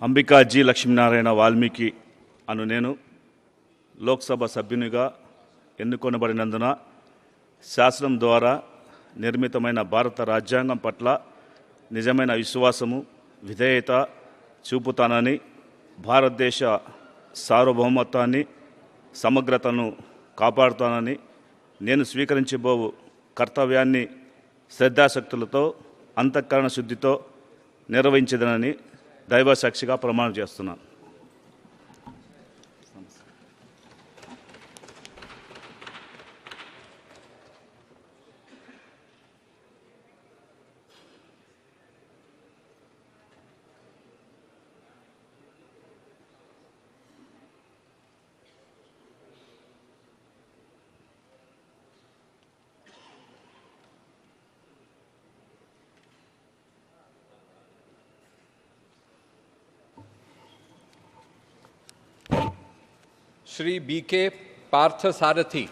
Ambika G Lakshminarayana Valmiki అను నేను లోక్సభ సభ్యునిగా ఎన్నుకొనబడినందున శాసనం ద్వారా నిర్మితమైన భారత రాజ్యాంగం పట్ల నిజమైన విశ్వాసము విధేయత చూపుతానని, భారతదేశ సార్వభౌమత్వాన్ని సమగ్రతను కాపాడుతానని, నేను స్వీకరించబోవు కర్తవ్యాన్ని శ్రద్ధాశక్తులతో అంతఃకరణ శుద్ధితో నిర్వహించదనని దైవసాక్షిగా ప్రమాణం చేస్తున్నాను. श्री बी के पार्थसारथी।